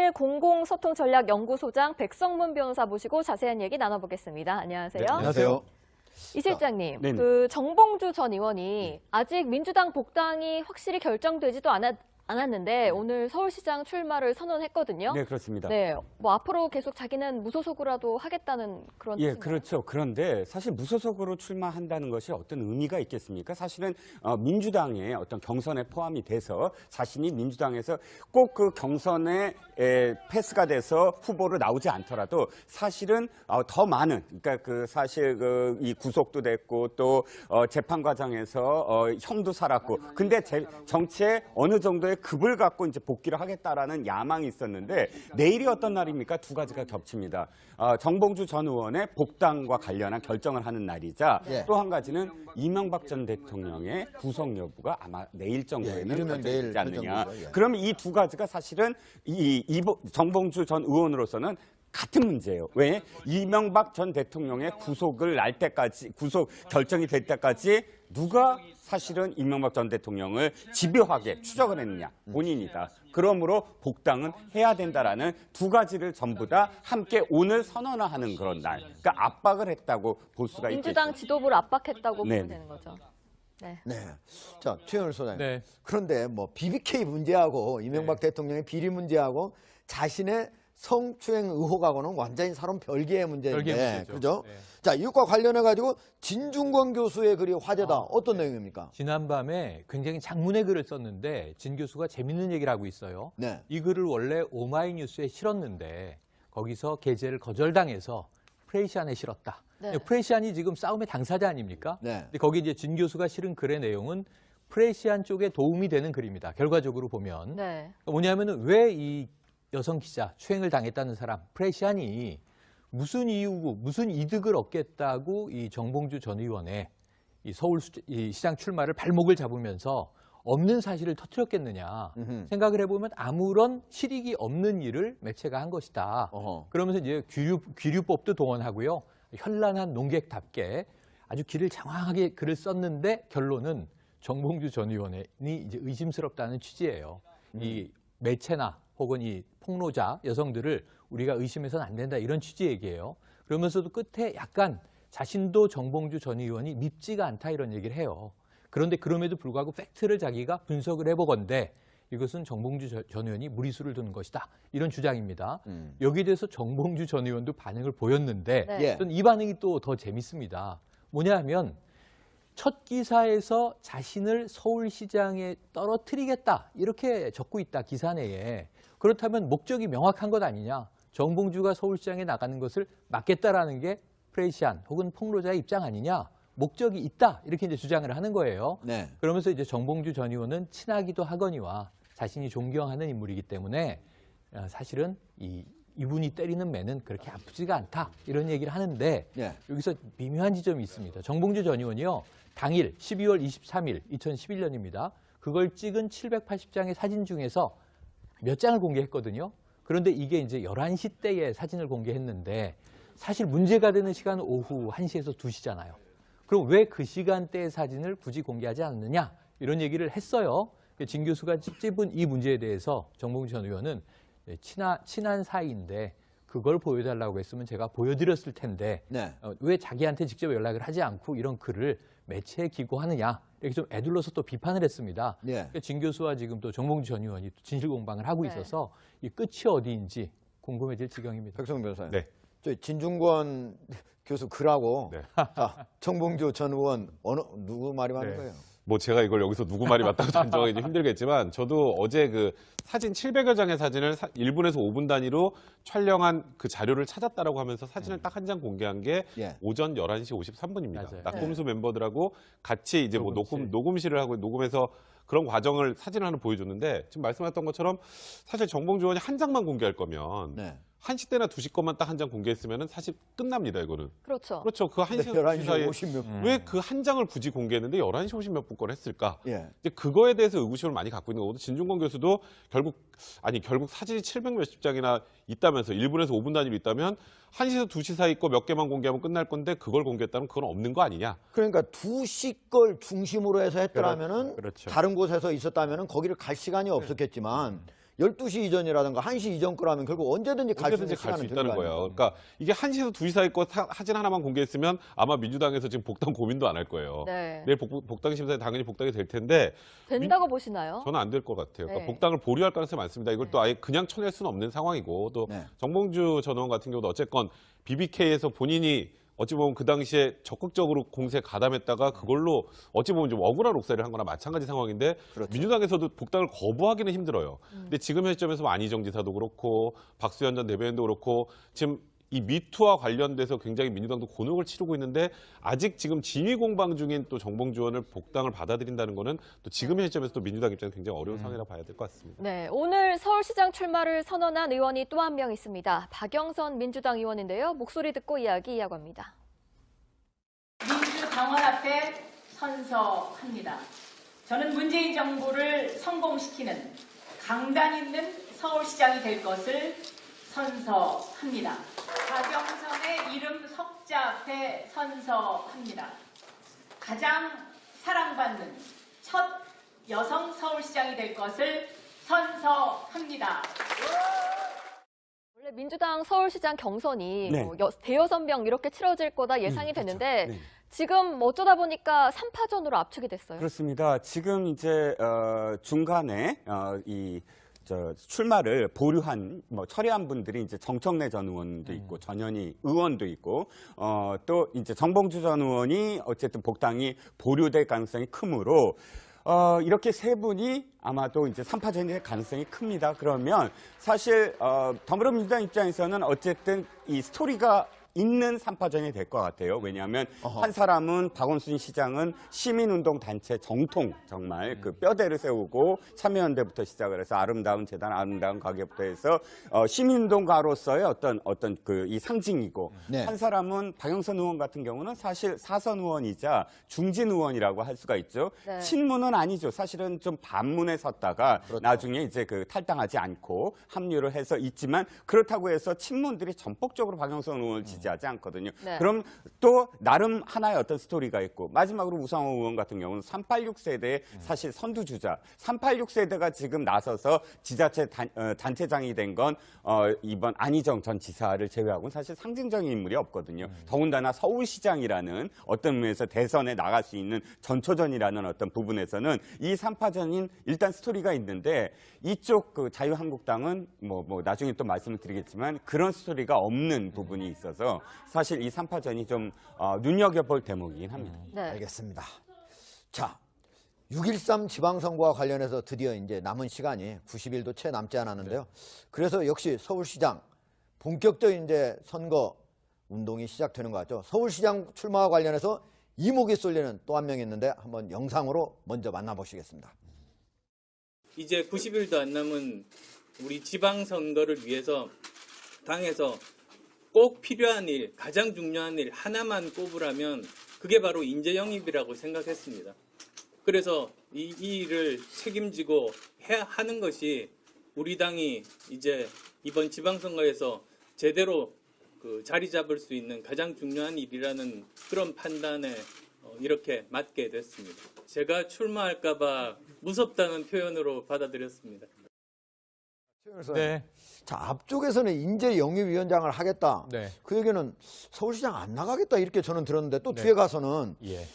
한일 공공소통전략연구소장 백성문 변호사 모시고 자세한 얘기 나눠보겠습니다. 안녕하세요. 네, 안녕하세요. 이 실장님, 네네. 그 정봉주 전 의원이 아직 민주당 복당이 확실히 결정되지도 않았는데 오늘 서울시장 출마를 선언했거든요. 네, 그렇습니다. 네, 뭐 앞으로 계속 자기는 무소속으로라도 하겠다는 그런 예, 뜻인가요? 그렇죠. 그런데 사실 무소속으로 출마한다는 것이 어떤 의미가 있겠습니까? 사실은 민주당의 어떤 경선에 포함이 돼서 자신이 민주당에서 꼭 그 경선에 패스가 돼서 후보로 나오지 않더라도 사실은 더 많은, 그러니까 그 사실 이 구속도 됐고 또 재판 과정에서 형도 살았고, 근데 정치에 어느 정도의 급을 갖고 이제 복귀를 하겠다라는 야망이 있었는데 내일이 어떤 날입니까? 두 가지가 겹칩니다. 정봉주 전 의원의 복당과 관련한 결정을 하는 날이자 또 한 가지는 이명박 전 대통령의 구속 여부가 아마 내일 정도에는 결정되지 않느냐. 그러면 이 두 가지가 사실은 정봉주 전 의원으로서는 같은 문제예요. 왜? 이명박 전 대통령의 구속을 날 때까지, 구속 결정이 될 때까지 누가 사실은 이명박 전 대통령을 집요하게 추적을 했느냐? 본인이다. 그러므로 복당은 해야 된다라는 두 가지를 전부 다 함께 오늘 선언하는 그런 날. 그러니까 압박을 했다고 볼 수가 있겠죠. 민주당 지도부를 압박했다고 보면 되는 거죠. 네. 네. 자, 최현우 소장님. 네. 그런데 뭐 BBK 문제하고 이명박 대통령의 비리 문제하고 자신의 성추행 의혹하고는 완전히 사람 별개의 문제인데, 별개의 문제죠. 그죠? 네. 자, 이것과 관련해 가지고 진중권 교수의 글이 화제다. 어떤 내용입니까? 지난밤에 굉장히 장문의 글을 썼는데 진 교수가 재밌는 얘기를 하고 있어요. 네. 이 글을 원래 오마이뉴스에 실었는데 거기서 게재를 거절당해서 프레시안에 실었다. 네. 프레시안이 지금 싸움의 당사자 아닙니까? 네. 근데 거기 이제 진 교수가 실은 글의 내용은 프레시안 쪽에 도움이 되는 글입니다. 결과적으로 보면. 네. 뭐냐면은 왜 이 여성 기자 추행을 당했다는 사람 프레시안이 무슨 이유고 무슨 이득을 얻겠다고 이 정봉주 전 의원의 이 서울 시장 출마를 발목을 잡으면서 없는 사실을 터뜨렸겠느냐 생각을 해보면 아무런 실익이 없는 일을 매체가 한 것이다. 그러면서 이제 귀류법도 동원하고요. 현란한 농객답게 아주 길을 장황하게 글을 썼는데 결론은 정봉주 전 의원이 이제 의심스럽다는 취지예요. 이 매체나 혹은 이 폭로자 여성들을 우리가 의심해서는 안 된다 이런 취지 얘기예요. 그러면서도 끝에 약간 자신도 정봉주 전 의원이 밉지가 않다 이런 얘기를 해요. 그런데 그럼에도 불구하고 팩트를 자기가 분석을 해보건대 이것은 정봉주 전 의원이 무리수를 두는 것이다. 이런 주장입니다. 여기에 대해서 정봉주 전 의원도 반응을 보였는데 네. 저는 이 반응이 또 더 재밌습니다. 뭐냐 하면 첫 기사에서 자신을 서울시장에 떨어뜨리겠다 이렇게 적고 있다 기사 내에. 그렇다면 목적이 명확한 것 아니냐. 정봉주가 서울시장에 나가는 것을 막겠다라는 게 프레시안 혹은 폭로자의 입장 아니냐. 목적이 있다 이렇게 이제 주장을 하는 거예요. 네. 그러면서 이제 정봉주 전 의원은 친하기도 하거니와 자신이 존경하는 인물이기 때문에 사실은 이분이 때리는 매는 그렇게 아프지가 않다 이런 얘기를 하는데 네. 여기서 미묘한 지점이 있습니다. 정봉주 전 의원이요. 당일 12월 23일 2011년입니다. 그걸 찍은 780장의 사진 중에서 몇 장을 공개했거든요. 그런데 이게 이제 11시 때의 사진을 공개했는데 사실 문제가 되는 시간은 오후 1시에서 2시잖아요. 그럼 왜 그 시간대의 사진을 굳이 공개하지 않느냐 이런 얘기를 했어요. 진 교수가 찝은 이 문제에 대해서 정봉주 전 의원은 친한 사이인데 그걸 보여달라고 했으면 제가 보여드렸을 텐데 네. 왜 자기한테 직접 연락을 하지 않고 이런 글을 매체에 기고하느냐 이렇게 좀 애둘러서 또 비판을 했습니다. 네. 진 교수와 지금 또 정봉주 전 의원이 진실 공방을 하고 있어서 이 끝이 어디인지 궁금해질 지경입니다. 백성 변호사님. 네. 저 진중권 교수 글하고 네. 자, 정봉주 전 의원 누구 말이 맞는 네. 거예요? 뭐 제가 이걸 여기서 누구 말이 맞다고 단정하기 좀 힘들겠지만 저도 어제 그 사진 700여 장의 사진을 1분에서 5분 단위로 촬영한 그 자료를 찾았다라고 하면서 사진을 딱 한 장 공개한 게 예. 오전 11시 53분입니다. 맞아요. 낙곰수 멤버들하고 같이 이제 뭐 녹음실. 녹음실을 하고 녹음해서 그런 과정을 사진을 하나 보여줬는데 지금 말씀하셨던 것처럼 사실 정봉주 의원이 한 장만 공개할 거면 네. 1시 때나 2시 것만 딱 한 장 공개했으면 사실 끝납니다, 이거는. 그렇죠. 그렇죠. 그 1시, 11시 2시 사이에 50몇 왜 그 한 장을 굳이 공개했는데 11시 50몇 분 걸 했을까? 예. 이제 그거에 대해서 의구심을 많이 갖고 있는 거거든요. 진중권 교수도 결국 사진이 700 몇십 장이나 있다면서 1분에서 5분 단위로 있다면 1시에서 2시 사이 거 몇 개만 공개하면 끝날 건데 그걸 공개했다면 그건 없는 거 아니냐? 그러니까 2시 걸 중심으로 해서 했더라면은 그렇죠. 다른 곳에서 있었다면은 거기를 갈 시간이 없었겠지만 12시 이전이라든가 1시 이전 거라면 결국 언제든지 갈 수 있는 언제든지 갈 수 시간은 있다는 되는 거 거예요. 아닙니까? 그러니까 이게 1시에서 2시 사이 거 사진 하나만 공개했으면 아마 민주당에서 지금 복당 고민도 안 할 거예요. 네. 내일 복당 심사에 당연히 복당이 될 텐데 된다고 보시나요? 저는 안 될 것 같아요. 그러니까 네. 복당을 보류할 가능성이 많습니다. 이걸 또 아예 그냥 쳐낼 수는 없는 상황이고 또 네. 정봉주 전 의원 같은 경우도 어쨌건 BBK에서 본인이 어찌 보면 그 당시에 적극적으로 공세에 가담했다가 그걸로 어찌 보면 좀 억울한 옥살이를 한 거나 마찬가지 상황인데 그렇죠. 민주당에서도 복당을 거부하기는 힘들어요. 근데 지금 시점에서 안희정 지사도 그렇고 박수현 전 대변인도 그렇고 지금 이 미투와 관련돼서 굉장히 민주당도 곤혹을 치르고 있는데 아직 지금 진위 공방 중인 또 정봉주 의원을 복당을 받아들인다는 거는 또 지금의 시점에서 또 민주당 입장에서 굉장히 어려운 상황이라 봐야 될 것 같습니다. 네, 오늘 서울시장 출마를 선언한 의원이 또 한 명 있습니다. 박영선 민주당 의원인데요. 목소리 듣고 이야기 이어갑니다. 민주당원 앞에 선서합니다. 저는 문재인 정부를 성공시키는 강단 있는 서울시장이 될 것을 선서합니다. 박영선의 이름 석자 앞에 선서합니다. 가장 사랑받는 첫 여성 서울시장이 될 것을 선서합니다. 원래 민주당 서울시장 경선이 네. 뭐 대여섯 명 이렇게 치러질 거다 예상이 그렇죠. 됐는데 네. 지금 어쩌다 보니까 3파전으로 압축이 됐어요. 그렇습니다. 지금 이제 중간에 출마를 보류한 철회한 분들이 이제 정청래 전 의원도 있고 전현희 의원도 있고 또 이제 정봉주 전 의원이 어쨌든 복당이 보류될 가능성이 크므로 이렇게 세 분이 아마도 이제 3파전이 될 가능성이 큽니다. 그러면 사실 더불어민주당 입장에서는 어쨌든 이 스토리가 있는 3파전이 될 것 같아요. 왜냐하면 한 사람은 박원순 시장은 시민운동 단체 정통 정말 그 뼈대를 세우고 참여연대부터 시작을 해서 아름다운 재단, 아름다운 가게부터 해서 시민운동가로서의 어떤 그 이 상징이고 네. 한 사람은 박영선 의원 같은 경우는 사실 사선 의원이자 중진 의원이라고 할 수가 있죠. 네. 친문은 아니죠. 사실은 좀 반문에 섰다가 그렇죠. 나중에 이제 그 탈당하지 않고 합류를 해서 있지만 그렇다고 해서 친문들이 전폭적으로 박영선 의원을 지지하지 않거든요. 네. 그럼 또 나름 하나의 어떤 스토리가 있고 마지막으로 우상호 의원 같은 경우는 386 세대의 사실 선두주자. 386 세대가 지금 나서서 지자체 단체장이 된 건 이번 안희정 전 지사를 제외하고는 사실 상징적인 인물이 없거든요. 더군다나 서울시장이라는 어떤 면에서 대선에 나갈 수 있는 전초전이라는 어떤 부분에서는 이 3파전인 일단 스토리가 있는데 이쪽 그 자유한국당은 뭐 나중에 또 말씀을 드리겠지만 그런 스토리가 없는 부분이 있어서 사실 이 3파전이 좀 눈여겨볼 대목이긴 합니다. 네. 알겠습니다. 자, 6.13 지방선거와 관련해서 드디어 이제 남은 시간이 90일도 채 남지 않았는데요. 그래서 역시 서울시장 본격적인 이제 선거 운동이 시작되는 것 같죠. 서울시장 출마와 관련해서 이목이 쏠리는 또 한 명 있는데 한번 영상으로 먼저 만나보시겠습니다. 이제 90일도 안 남은 우리 지방선거를 위해서 당에서 꼭 필요한 일, 가장 중요한 일 하나만 꼽으라면 그게 바로 인재 영입이라고 생각했습니다. 그래서 이 일을 책임지고 하는 것이 우리 당이 이제 이번 지방선거에서 제대로 그 자리 잡을 수 있는 가장 중요한 일이라는 그런 판단에 이렇게 맡게 됐습니다. 제가 출마할까 봐 무섭다는 표현으로 받아들였습니다. 네. 자, 앞쪽에서는 인재 영입위원장을 하겠다. 네. 그 얘기는 서울시장 안 나가겠다 이렇게 저는 들었는데 또 네. 뒤에 가서는 예.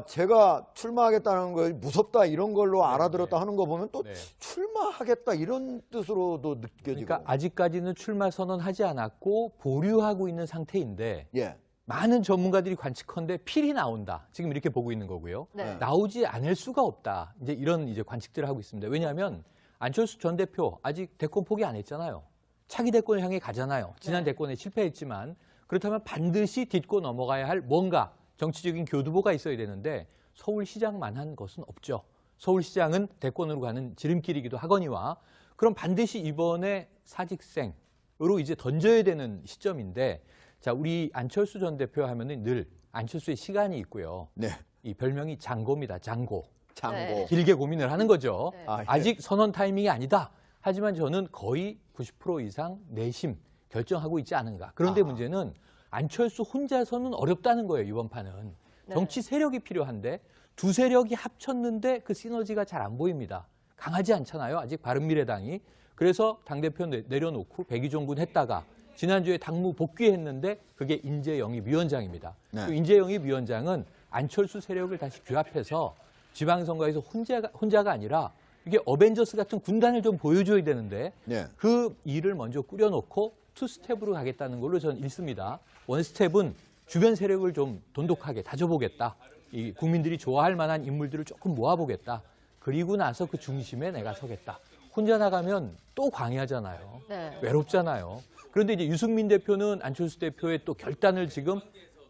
제가 출마하겠다는 걸 무섭다 이런 걸로 알아들었다 하는 거 보면 또 네. 출마하겠다 이런 뜻으로도 느껴지고. 그러니까 아직까지는 출마 선언하지 않았고 보류하고 있는 상태인데 예. 많은 전문가들이 관측컨대 필이 나온다. 지금 이렇게 보고 있는 거고요. 네. 나오지 않을 수가 없다. 이제 이런 이제 관측들을 하고 있습니다. 왜냐하면 안철수 전 대표 아직 대권 포기 안 했잖아요. 차기 대권을 향해 가잖아요. 지난 대권에 실패했지만 그렇다면 반드시 딛고 넘어가야 할 뭔가 정치적인 교두보가 있어야 되는데 서울시장만 한 것은 없죠. 서울시장은 대권으로 가는 지름길이기도 하거니와 그럼 반드시 이번에 사직생으로 이제 던져야 되는 시점인데 자, 우리 안철수 전 대표 하면은 늘 안철수의 시간이 있고요. 네. 이 별명이 장고입니다. 장고. 장고. 네. 길게 고민을 하는 거죠. 네. 아, 예. 아직 선언 타이밍이 아니다. 하지만 저는 거의 90% 이상 내심 결정하고 있지 않은가. 그런데 문제는 안철수 혼자서는 어렵다는 거예요, 이번 판은. 네. 정치 세력이 필요한데 두 세력이 합쳤는데 그 시너지가 잘 안 보입니다. 강하지 않잖아요, 아직 바른미래당이. 그래서 당대표 내려놓고 백의종군 했다가 지난주에 당무 복귀했는데 그게 인재영입위원장입니다. 네. 그 인재영입위원장은 안철수 세력을 다시 규합해서 지방선거에서 혼자가 아니라 이게 어벤져스 같은 군단을 좀 보여줘야 되는데 네. 그 일을 먼저 꾸려놓고 투스텝으로 가겠다는 걸로 저는 읽습니다. 원스텝은 주변 세력을 좀 돈독하게 다져보겠다. 이 국민들이 좋아할 만한 인물들을 조금 모아보겠다. 그리고 나서 그 중심에 내가 서겠다. 혼자 나가면 또 광야잖아요. 네. 외롭잖아요. 그런데 이제 유승민 대표는 안철수 대표의 또 결단을 지금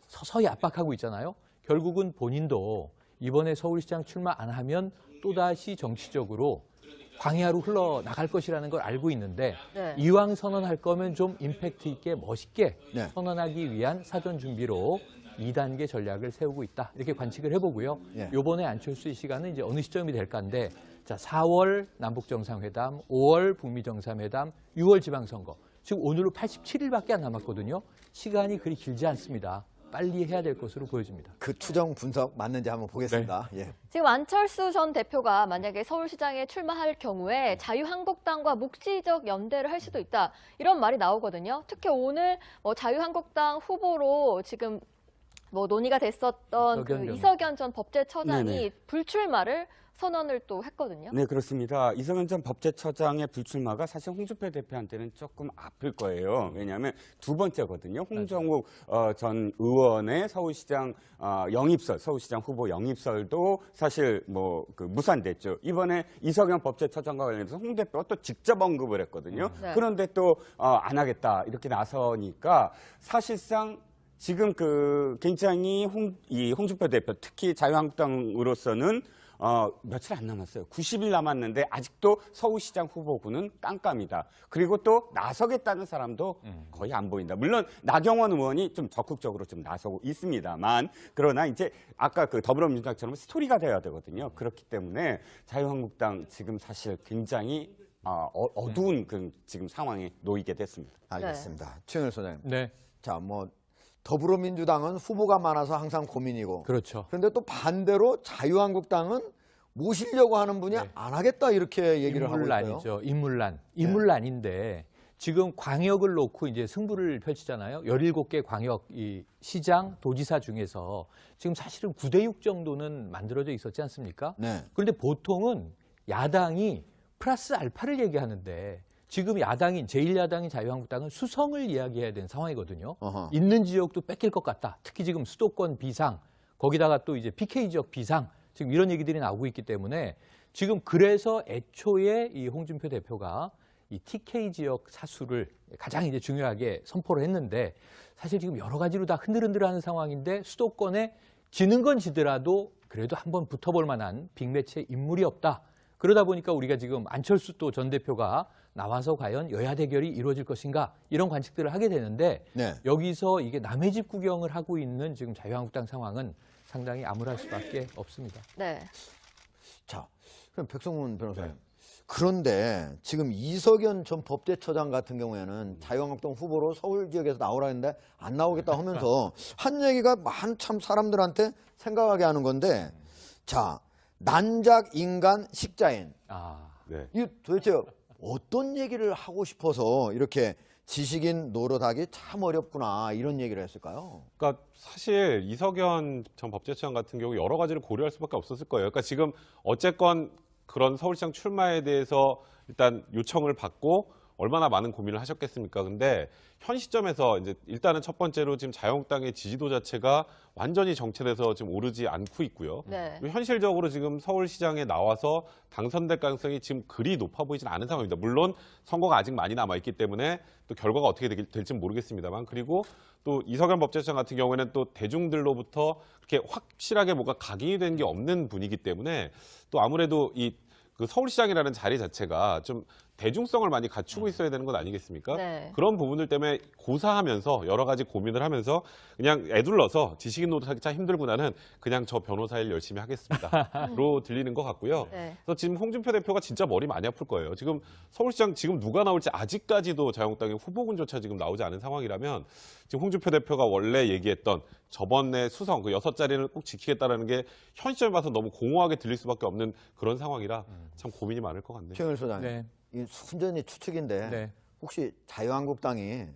서서히 압박하고 있잖아요. 결국은 본인도 이번에 서울시장 출마 안 하면 또다시 정치적으로 광야로 흘러나갈 것이라는 걸 알고 있는데 네. 이왕 선언할 거면 좀 임팩트 있게 멋있게 네. 선언하기 위한 사전 준비로 2단계 전략을 세우고 있다. 이렇게 관측을 해보고요. 예. 이번에 안철수의 시간은 이제 어느 시점이 될까인데 자, 4월 남북정상회담, 5월 북미정상회담, 6월 지방선거. 지금 오늘로 87일밖에 안 남았거든요. 시간이 그리 길지 않습니다. 빨리 해야 될 것으로 보여집니다. 그 추정 분석 맞는지 한번 보겠습니다. 예. 지금 안철수 전 대표가 만약에 서울시장에 출마할 경우에 자유한국당과 묵시적 연대를 할 수도 있다. 이런 말이 나오거든요. 특히 오늘 자유한국당 후보로 지금 논의가 됐었던 그 이석연 전 법제처장이 네네. 불출마를 선언을 또 했거든요. 네, 그렇습니다. 이석연 전 법제처장의 불출마가 사실 홍준표 대표한테는 조금 아플 거예요. 왜냐하면 두 번째거든요. 홍정욱 전 의원의 서울시장 영입설, 서울시장 후보 영입설도 사실 그 무산됐죠. 이번에 이석연 법제처장과 관련해서 홍 대표가 또 직접 언급을 했거든요. 네. 그런데 또 안 하겠다 이렇게 나서니까 사실상 지금 굉장히 홍준표 대표, 특히 자유한국당으로서는 며칠 안 남았어요. 90일 남았는데 아직도 서울시장 후보군은 깜깜이다. 그리고 또 나서겠다는 사람도 거의 안 보인다. 물론 나경원 의원이 좀 적극적으로 좀 나서고 있습니다만 그러나 이제 아까 더불어민주당처럼 스토리가 돼야 되거든요. 그렇기 때문에 자유한국당 지금 사실 굉장히 어두운 지금 상황에 놓이게 됐습니다. 알겠습니다. 최영일 소장님. 네, 자, 더불어민주당은 후보가 많아서 항상 고민이고. 그렇죠. 그런데 또 반대로 자유한국당은 모시려고 하는 분이 안 하겠다 이렇게 얘기를 하고 있어요. 인물난이죠. 인물난인데 지금 광역을 놓고 이제 승부를 펼치잖아요. 17개 광역 시장, 도지사 중에서 지금 사실은 9대6 정도는 만들어져 있었지 않습니까? 네. 그런데 보통은 야당이 플러스 알파를 얘기하는데 지금 야당인 제1야당인 자유한국당은 수성을 이야기해야 되는 상황이거든요. 어허. 있는 지역도 뺏길 것 같다. 특히 지금 수도권 비상, 거기다가 또 이제 PK 지역 비상, 지금 이런 얘기들이 나오고 있기 때문에 지금 그래서 애초에 이 홍준표 대표가 이 TK 지역 사수를 가장 이제 중요하게 선포를 했는데 사실 지금 여러 가지로 다 흔들흔들하는 상황인데 수도권에 지는 건 지더라도 그래도 한번 붙어볼 만한 빅매치의 인물이 없다. 그러다 보니까 우리가 지금 안철수 또 전 대표가 나와서 과연 여야 대결이 이루어질 것인가 이런 관측들을 하게 되는데 네. 여기서 이게 남의 집 구경을 하고 있는 지금 자유한국당 상황은 상당히 암울할 수밖에 없습니다. 네. 자, 그럼 백성문 변호사님. 그런데 지금 이석연 전 법제처장 같은 경우에는 자유한국당 후보로 서울 지역에서 나오라 했는데 안 나오겠다 하면서 한 얘기가 한참 사람들한테 생각하게 하는 건데 자, 난작 인간 식자인. 네. 이 도대체 어떤 얘기를 하고 싶어서 이렇게 지식인 노릇하기 참 어렵구나 이런 얘기를 했을까요? 그러니까 사실 이석연 전 법제처장 같은 경우 여러 가지를 고려할 수밖에 없었을 거예요. 그러니까 지금 어쨌건 그런 서울시장 출마에 대해서 일단 요청을 받고 얼마나 많은 고민을 하셨겠습니까? 근데 현 시점에서 이제 일단은 첫 번째로 지금 자유한국당의 지지도 자체가 완전히 정체돼서 지금 오르지 않고 있고요. 네. 그리고 현실적으로 지금 서울시장에 나와서 당선될 가능성이 지금 그리 높아 보이진 않은 상황입니다. 물론 선거가 아직 많이 남아있기 때문에 또 결과가 어떻게 될지 모르겠습니다만 그리고 또 이석연 법제처장 같은 경우에는 또 대중들로부터 그렇게 확실하게 뭐가 각인이 된 게 없는 분이기 때문에 또 아무래도 그 서울시장이라는 자리 자체가 좀 대중성을 많이 갖추고 있어야 되는 것 아니겠습니까? 네. 그런 부분들 때문에 고사하면서 여러 가지 고민을 하면서 그냥 애둘러서 지식인 노릇하기 참 힘들구나는 그냥 저 변호사 일 열심히 하겠습니다.로 들리는 것 같고요. 네. 그래서 지금 홍준표 대표가 진짜 머리 많이 아플 거예요. 지금 서울시장 지금 누가 나올지 아직까지도 자유한국당의 후보군조차 지금 나오지 않은 상황이라면 지금 홍준표 대표가 원래 얘기했던 저번에 수성 그 6자리는 꼭 지키겠다라는 게 현 시점에 봐서 너무 공허하게 들릴 수밖에 없는 그런 상황이라 참 고민이 많을 것 같네요. 최영일 소장님. 네. 이 순전히 추측인데 네. 혹시 자유한국당이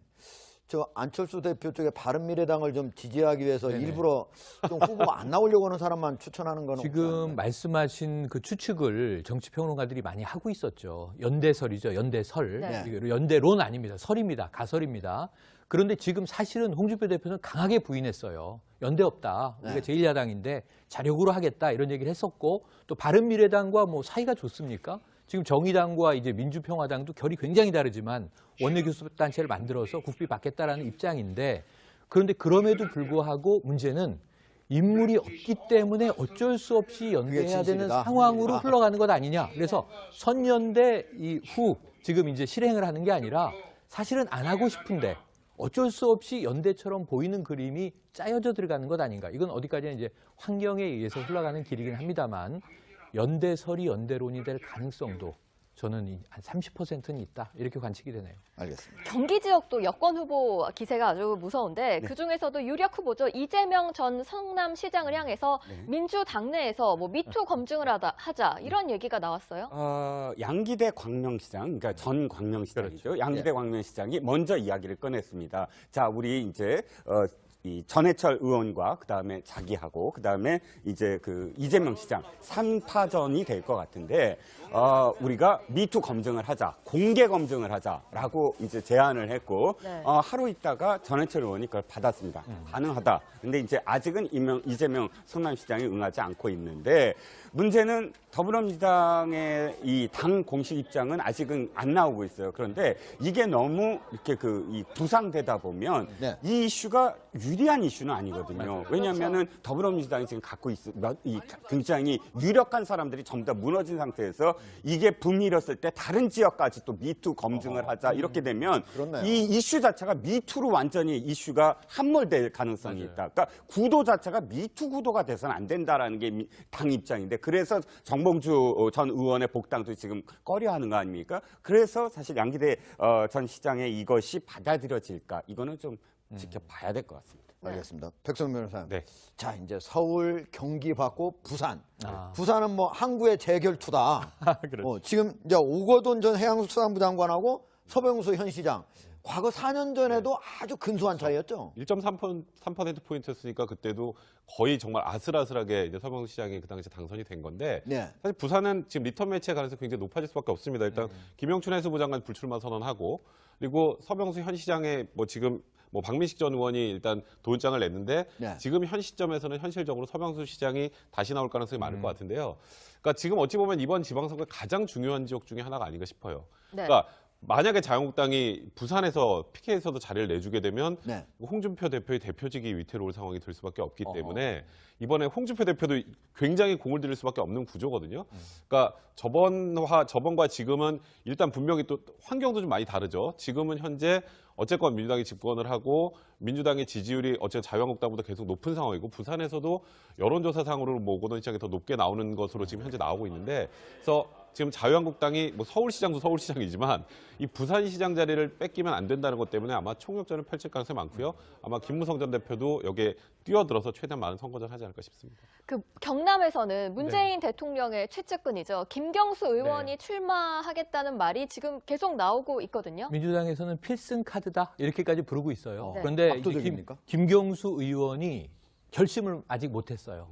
저 안철수 대표 쪽에 바른미래당을 좀 지지하기 위해서 네네. 일부러 좀 후보가 안 나오려고 하는 사람만 추천하는 거는 지금 말씀하신 그 추측을 정치평론가들이 많이 하고 있었죠. 연대설이죠. 연대설. 네. 이게 연대론 아닙니다. 설입니다. 가설입니다. 그런데 지금 사실은 홍준표 대표는 강하게 부인했어요. 연대 없다. 우리가 네. 제1야당인데 자력으로 하겠다 이런 얘기를 했었고 또 바른미래당과 뭐 사이가 좋습니까? 지금 정의당과 이제 민주평화당도 결이 굉장히 다르지만 원내교섭단체를 만들어서 국비 받겠다라는 입장인데 그런데 그럼에도 불구하고 문제는 인물이 없기 때문에 어쩔 수 없이 연대해야 되는 진실이다. 상황으로 흘러가는 것 아니냐. 그래서 선연대 이후 지금 이제 실행을 하는 게 아니라 사실은 안 하고 싶은데 어쩔 수 없이 연대처럼 보이는 그림이 짜여져 들어가는 것 아닌가. 이건 어디까지나 이제 환경에 의해서 흘러가는 길이긴 합니다만 연대설이 연대론이 될 가능성도 저는 한 30%는 있다. 이렇게 관측이 되네요. 알겠습니다. 경기 지역도 여권 후보 기세가 아주 무서운데 네. 그중에서도 유력 후보죠. 이재명 전 성남시장을 향해서 네. 민주당내에서 뭐 미투 검증을 하자 이런 얘기가 나왔어요. 양기대 광명시장, 그러니까 전 광명시장이죠. 양기대 광명시장이 먼저 이야기를 꺼냈습니다. 자, 우리 이제 이 전해철 의원과 그다음에 자기하고 그다음에 이제 그 이재명 시장 3파전이 될 것 같은데 우리가 미투 검증을 하자, 공개 검증을 하자라고 이제 제안을 했고 네. 하루 있다가 전해철 의원이 그걸 받았습니다. 가능하다. 근데 이제 아직은 이재명 성남시장이 응하지 않고 있는데 문제는 더불어민주당의 이 당 공식 입장은 아직은 안 나오고 있어요. 그런데 이게 너무 이렇게 이 부상되다 보면 네. 이 이슈가 유리한 이슈는 아니거든요. 왜냐하면은 더불어민주당이 지금 갖고 이 굉장히 유력한 사람들이 전부 다 무너진 상태에서 이게 붐일었을 때 다른 지역까지 또 미투 검증을 하자 이렇게 되면 그렇네요. 이 이슈 자체가 미투로 완전히 이슈가 함몰될 가능성이 있다. 그러니까 구도 자체가 미투 구도가 돼서는 안 된다라는 게 당 입장인데 그래서 정봉주 전 의원의 복당도 지금 꺼려하는 거 아닙니까? 그래서 사실 양기대 전 시장의 이것이 받아들여질까 이거는 좀 지켜봐야 될 것 같습니다. 알겠습니다. 백성 변호사님. 네. 자, 이제 서울, 경기 받고 부산. 아. 부산은 뭐 항구의 재결투다. 그렇죠. 지금 이제 오거돈 전 해양수산부 장관하고 서병수 현 시장. 과거 4년 전에도 아주 근소한 차이였죠. 1.3%포인트였으니까 그때도 거의 정말 아슬아슬하게 이제 서병수 시장이 그 당시에 당선이 된 건데 네. 사실 부산은 지금 리턴 매치의 가능성이 굉장히 높아질 수밖에 없습니다. 일단 김영춘 해수부 장관 불출마 선언하고 그리고 서병수 현 시장의 뭐 지금 뭐 박민식 전 의원이 일단 도원장을 냈는데 네. 지금 현 시점에서는 현실적으로 서병수 시장이 다시 나올 가능성이 많을 것 같은데요. 그러니까 지금 어찌 보면 이번 지방선거 가장 중요한 지역 중에 하나가 아닌가 싶어요. 네. 그러니까 만약에 자유한국당이 부산에서 PK에서도 자리를 내주게 되면 네. 홍준표 대표의 대표직이 위태로울 상황이 될 수밖에 없기 때문에 이번에 홍준표 대표도 굉장히 공을 들일 수밖에 없는 구조거든요. 그러니까 저번과 지금은 일단 분명히 또 환경도 좀 많이 다르죠. 지금은 현재 어쨌건 민주당이 집권을 하고 민주당의 지지율이 어쨌든 자유한국당보다 계속 높은 상황이고 부산에서도 여론조사상으로 뭐 오거돈 시장이 더 높게 나오는 것으로 지금 현재 나오고 있는데 그래서 지금 자유한국당이 뭐 서울시장도 서울시장이지만 이 부산시장 자리를 뺏기면 안 된다는 것 때문에 아마 총력전을 펼칠 가능성이 많고요. 아마 김무성 전 대표도 여기에 뛰어들어서 최대한 많은 선거전을 하지 않을까 싶습니다. 그 경남에서는 문재인 대통령의 최측근이죠. 김경수 의원이 출마하겠다는 말이 지금 계속 나오고 있거든요. 민주당에서는 필승 카드다 이렇게까지 부르고 있어요. 네. 그런데 이제 압도적입니까? 김경수 의원이 결심을 아직 못했어요.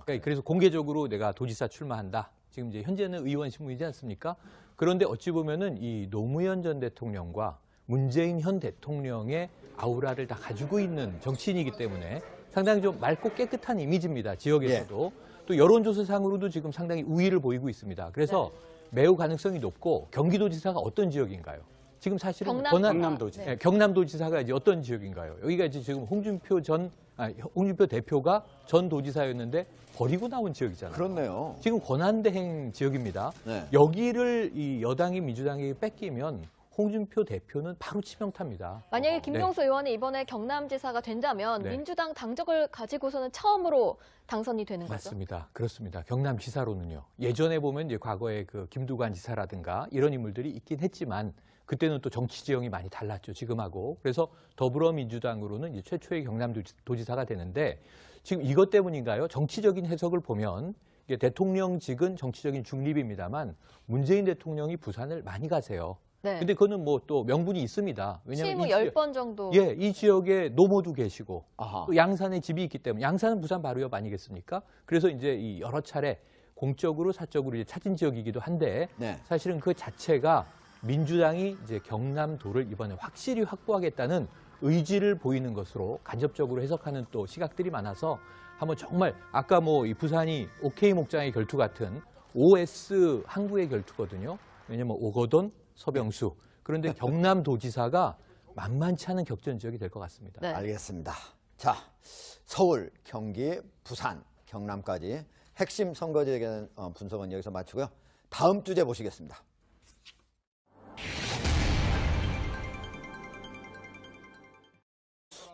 그래서 공개적으로 내가 도지사 출마한다. 지금 이제 현재는 의원 신분이지 않습니까? 그런데 어찌 보면은 이 노무현 전 대통령과 문재인 현 대통령의 아우라를 다 가지고 있는 정치인이기 때문에 상당히 좀 맑고 깨끗한 이미지입니다. 지역에서도. 또 여론조사상으로도 지금 상당히 우위를 보이고 있습니다. 그래서 매우 가능성이 높고 경기도지사가 어떤 지역인가요? 지금 사실은 경남도지사. 네. 경남도지사가 이제 어떤 지역인가요? 여기가 이제 지금 홍준표 대표가 전 도지사였는데 버리고 나온 지역이잖아요. 그렇네요. 지금 권한대행 지역입니다. 네. 여기를 이 여당이 민주당에게 뺏기면 홍준표 대표는 바로 치명타입니다. 만약에 김경수 의원이 이번에 경남지사가 된다면 네. 민주당 당적을 가지고서는 처음으로 당선이 되는 거죠. 맞습니다. 그렇습니다. 경남지사로는요. 예전에 보면 이제 과거에 그 김두관 지사라든가 이런 인물들이 있긴 했지만 그때는 또 정치 지형이 많이 달랐죠. 지금하고. 그래서 더불어민주당으로는 이제 최초의 경남도지사가 되는데 지금 이것 때문인가요? 정치적인 해석을 보면 이게 대통령직은 정치적인 중립입니다만 문재인 대통령이 부산을 많이 가세요. 네. 근데 그거는 뭐 또 명분이 있습니다. 취임 후 이 지역- 10번 정도. 예, 이 지역에 노모도 계시고 아하. 또 양산에 집이 있기 때문에 양산은 부산 바로 옆 아니겠습니까? 그래서 이제 이 여러 차례 공적으로 사적으로 이제 찾은 지역이기도 한데 네. 사실은 그 자체가 민주당이 이제 경남도를 이번에 확실히 확보하겠다는 의지를 보이는 것으로 간접적으로 해석하는 또 시각들이 많아서 한번 정말 아까 뭐 이 부산이 OK 목장의 결투 같은 OS 항구의 결투거든요. 왜냐면 오거돈, 서병수. 그런데 경남도지사가 만만치 않은 격전 지역이 될 것 같습니다. 네. 알겠습니다. 자, 서울, 경기, 부산, 경남까지 핵심 선거지에 대한 분석은 여기서 마치고요. 다음 주제 보시겠습니다.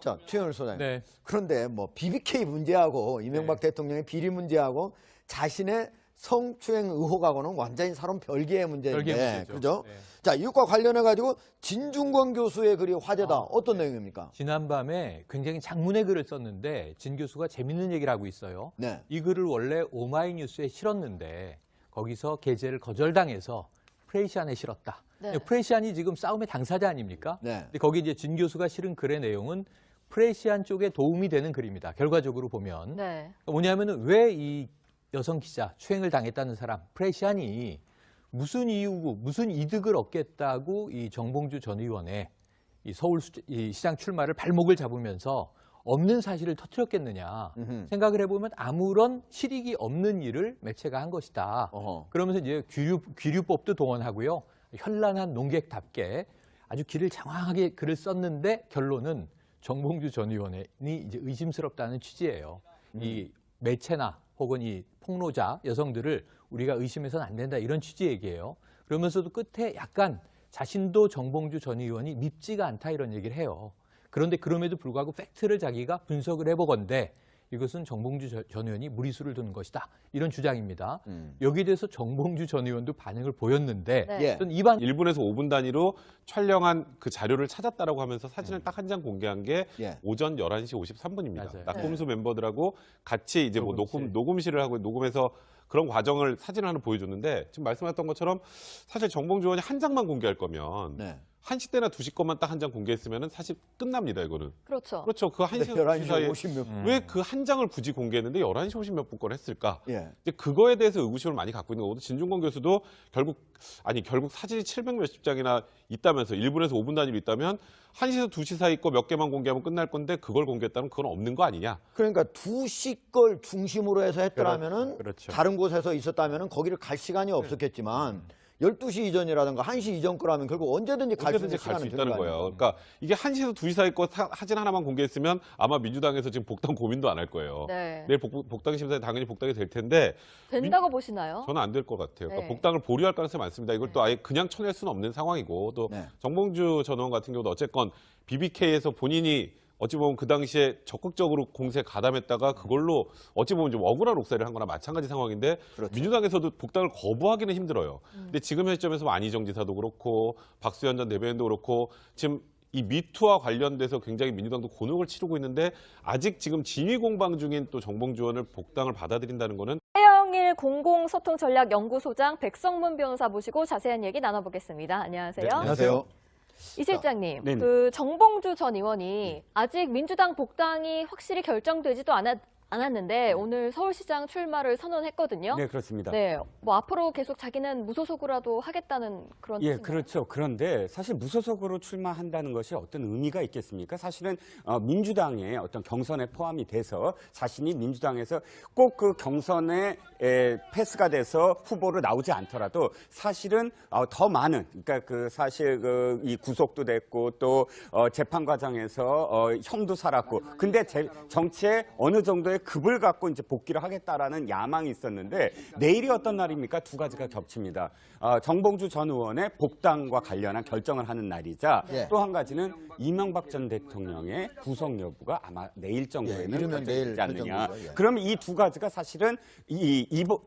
자, 최영일 소장님. 네. 그런데 뭐 BBK 문제하고 이명박 대통령의 비리 문제하고 자신의 성추행 의혹하고는 완전히 사람 별개의 문제인데, 별개의 문제죠. 그죠? 네. 자, 이것과 관련해 가지고 진중권 교수의 글이 화제다. 어떤 내용입니까? 지난밤에 굉장히 장문의 글을 썼는데 진 교수가 재밌는 얘기를 하고 있어요. 네. 이 글을 원래 오마이뉴스에 실었는데 거기서 게재를 거절당해서 프레시안에 실었다. 네. 프레시안이 지금 싸움의 당사자 아닙니까? 네. 근데 거기 이제 진 교수가 실은 글의 내용은 프레시안 쪽에 도움이 되는 글입니다. 결과적으로 보면 네. 뭐냐면은 왜 이 여성 기자 추행을 당했다는 사람 프레시안이 무슨 이유고 무슨 이득을 얻겠다고 이 정봉주 전 의원의 이 서울 이 시장 출마를 발목을 잡으면서 없는 사실을 터뜨렸겠느냐 생각을 해보면 아무런 실익이 없는 일을 매체가 한 것이다. 어허. 그러면서 이제 귀류법도 동원하고요. 현란한 농객답게 아주 길을 장황하게 글을 썼는데 결론은 정봉주 전 의원이 이제 의심스럽다는 취지예요. 이 매체나 혹은 이 폭로자 여성들을 우리가 의심해서는 안 된다 이런 취지 얘기예요. 그러면서도 끝에 약간 자신도 정봉주 전 의원이 밉지가 않다 이런 얘기를 해요. 그런데 그럼에도 불구하고 팩트를 자기가 분석을 해보건대 이것은 정봉주 전 의원이 무리수를 두는 것이다. 이런 주장입니다. 여기에 대해서 정봉주 전 의원도 반응을 보였는데 네. 예. 저는 이반 1분에서 5분 단위로 촬영한 그 자료를 찾았다라고 하면서 사진을 딱 한 장 공개한 게 예. 오전 11시 53분입니다. 맞아요. 낙검수 멤버들하고 같이 이제 뭐 녹음실. 녹음실을 하고 녹음해서 그런 과정을 사진을 하나 보여줬는데 지금 말씀하셨던 것처럼 사실 정봉주 의원이 한 장만 공개할 거면 네. 1시 때나 2시 것만 딱 한 장 공개했으면 사실 끝납니다, 이거는. 그렇죠. 그렇죠. 그 1시에서 2시 11시 사이에 50몇 왜 그 한 장을 굳이 공개했는데 11시 50몇 분 걸 했을까? 예. 이제 그거에 대해서 의구심을 많이 갖고 있는 거거든요. 진중권 교수도 결국 사진이 700 몇십 장이나 있다면서 1분에서 5분 단위로 있다면 1시에서 2시 사이 거 몇 개만 공개하면 끝날 건데 그걸 공개했다면 그건 없는 거 아니냐? 그러니까 2시 걸 중심으로 해서 했더라면은 그렇죠. 다른 곳에서 있었다면은 거기를 갈 시간이 없었겠지만 12시 이전이라든가 1시 이전 거라면 결국 언제든지 갈 수 있는 언제든지 갈 수 시간은 있다는 거예요. 그러니까 이게 1시에서 2시 사이 거 사진 하나만 공개했으면 아마 민주당에서 지금 복당 고민도 안 할 거예요. 네. 내일 복당 심사에 당연히 복당이 될 텐데 된다고 보시나요? 저는 안 될 것 같아요. 그러니까 네. 복당을 보류할 가능성이 많습니다. 이걸 또 아예 그냥 쳐낼 수는 없는 상황이고 또 네. 정봉주 전 의원 같은 경우도 어쨌건 BBK에서 본인이 어찌 보면 그 당시에 적극적으로 공세에 가담했다가 그걸로 어찌 보면 좀 억울한 옥살이를 한 거나 마찬가지 상황인데 그렇죠. 민주당에서도 복당을 거부하기는 힘들어요. 근데 지금의 시점에서 안희정 지사도 그렇고 박수현 전 대변인도 그렇고 지금 이 미투와 관련돼서 굉장히 민주당도 곤혹을 치르고 있는데 아직 지금 진위 공방 중인 또 정봉주 의원을 복당을 받아들인다는 거는 최영일 공공소통전략연구소장 백성문 변호사 모시고 자세한 얘기 나눠보겠습니다. 안녕하세요. 네, 안녕하세요. 이 실장님, 네네. 그 정봉주 전 의원이 아직 민주당 복당이 확실히 결정되지도 않았는데 오늘 서울시장 출마를 선언했거든요. 네, 그렇습니다. 네, 뭐 앞으로 계속 자기는 무소속으로라도 하겠다는 그런 예, 뜻인가요? 그렇죠. 그런데 사실 무소속으로 출마한다는 것이 어떤 의미가 있겠습니까? 사실은 민주당의 어떤 경선에 포함이 돼서 자신이 민주당에서 꼭 그 경선에 패스가 돼서 후보로 나오지 않더라도 사실은 더 많은, 그러니까 그 사실 이 구속도 됐고 또 재판 과정에서 형도 살았고, 근데 정치에 어느 정도의 급을 갖고 이제 복귀를 하겠다라는 야망이 있었는데 내일이 어떤 날입니까? 두 가지가 겹칩니다. 정봉주 전 의원의 복당과 관련한 결정을 하는 날이자 예. 또 한 가지는 이명박 전 대통령의 구속 여부가 아마 내일 정도에는 이르면 내일 결정되지 않느냐. 결정되죠. 예. 그러면 이 두 가지가 사실은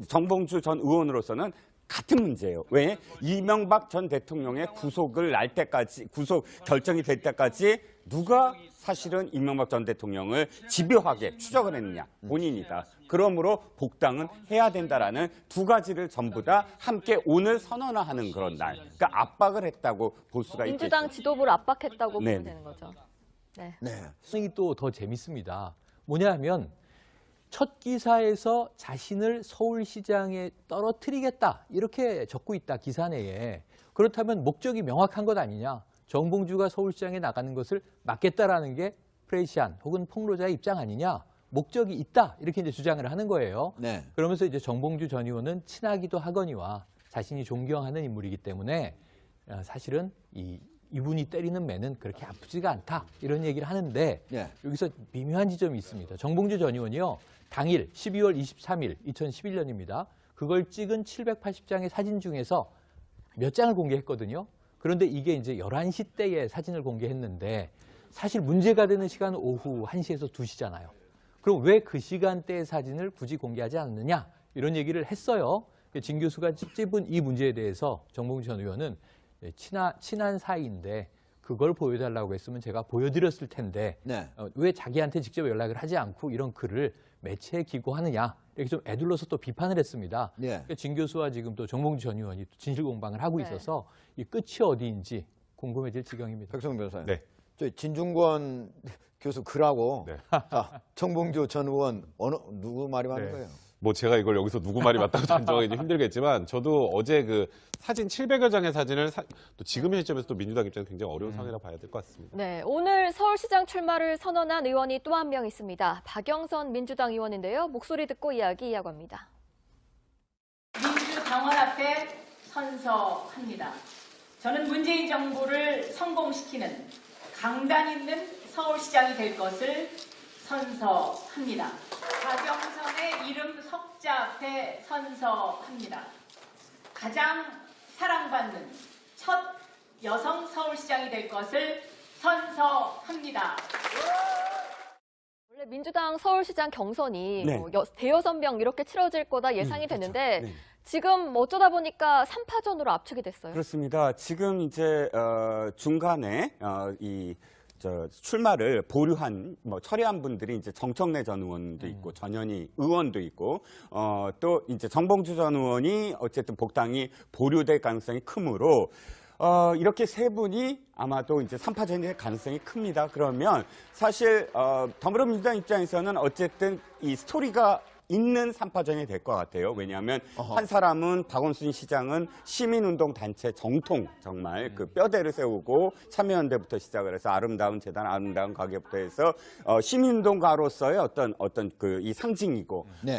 정봉주 전 의원으로서는 같은 문제예요. 왜? 이명박 전 대통령의 구속 결정이 될 때까지 누가 사실은 이명박 전 대통령을 집요하게 추적을 했느냐? 본인이다. 그러므로 복당은 해야 된다라는 두 가지를 전부 다 함께 오늘 선언하는 그런 날. 그러니까 압박을 했다고 볼 수가 있겠죠. 민주당 지도부를 압박했다고 네. 보면 되는 거죠. 네. 네. 이 또 더 재밌습니다. 뭐냐면 첫 기사에서 자신을 서울시장에 떨어뜨리겠다 이렇게 적고 있다 기사 내에. 그렇다면 목적이 명확한 것 아니냐. 정봉주가 서울시장에 나가는 것을 막겠다라는 게 프레시안 혹은 폭로자의 입장 아니냐. 목적이 있다 이렇게 이제 주장을 하는 거예요. 네. 그러면서 이제 정봉주 전 의원은 친하기도 하거니와 자신이 존경하는 인물이기 때문에 사실은 이분이 때리는 매는 그렇게 아프지가 않다 이런 얘기를 하는데 네. 여기서 미묘한 지점이 있습니다. 정봉주 전 의원이요. 당일 12월 23일 2011년입니다. 그걸 찍은 780장의 사진 중에서 몇 장을 공개했거든요. 그런데 이게 이제 11시 때의 사진을 공개했는데 사실 문제가 되는 시간은 오후 1시에서 2시잖아요. 그럼 왜 그 시간대의 사진을 굳이 공개하지 않느냐 이런 얘기를 했어요. 진 교수가 찝은 이 문제에 대해서 정봉주 전 의원은 친한 사이인데 그걸 보여달라고 했으면 제가 보여드렸을 텐데 네. 왜 자기한테 직접 연락을 하지 않고 이런 글을 매체에 기고하느냐 이렇게 좀 애둘러서 또 비판을 했습니다. 네. 그러니까 진 교수와 지금 또 정봉주 전 의원이 진실 공방을 하고 네. 있어서 이 끝이 어디인지 궁금해질 지경입니다. 백성문 변호사님. 네. 저 진중권 교수 글하고 네. 자, 정봉주 전 의원 누구 말이 맞는 네. 거예요? 뭐 제가 이걸 여기서 누구 말이 맞다고 단정하기 힘들겠지만 저도 어제 그 사진 700여 장의 사진을 또 지금의 시점에서 또 민주당 입장에서 굉장히 어려운 상황이라고 봐야 될 것 같습니다. 네, 오늘 서울시장 출마를 선언한 의원이 또 한 명 있습니다. 박영선 민주당 의원인데요. 목소리 듣고 이야기 이어갑니다. 민주당원 앞에 선서합니다. 저는 문재인 정부를 성공시키는 강단 있는 서울시장이 될 것을 선서합니다. 박영선의 이름 석자 앞에 선서합니다. 가장 사랑받는 첫 여성 서울시장이 될 것을 선서합니다. 원래 민주당 서울시장 경선이 네. 대여섯 명 이렇게 치러질 거다 예상이 됐는데 네. 지금 어쩌다 보니까 3파전으로 압축이 됐어요. 그렇습니다. 지금 이제 중간에 출마를 보류한 철회한 분들이 이제 정청래 전 의원도 있고 전현희 의원도 있고 또 이제 정봉주 전 의원이 어쨌든 복당이 보류될 가능성이 크므로 이렇게 세 분이 아마도 이제 3파전이 될 가능성이 큽니다. 그러면 사실 더불어민주당 입장에서는 어쨌든 이 스토리가 있는 3파전이 될 것 같아요. 왜냐하면 한 사람은 박원순 시장은 시민운동 단체 정통 정말 그 뼈대를 세우고 참여연대부터 시작을 해서 아름다운 재단, 아름다운 가게부터 해서 시민운동가로서의 어떤 그 이 상징이고 네.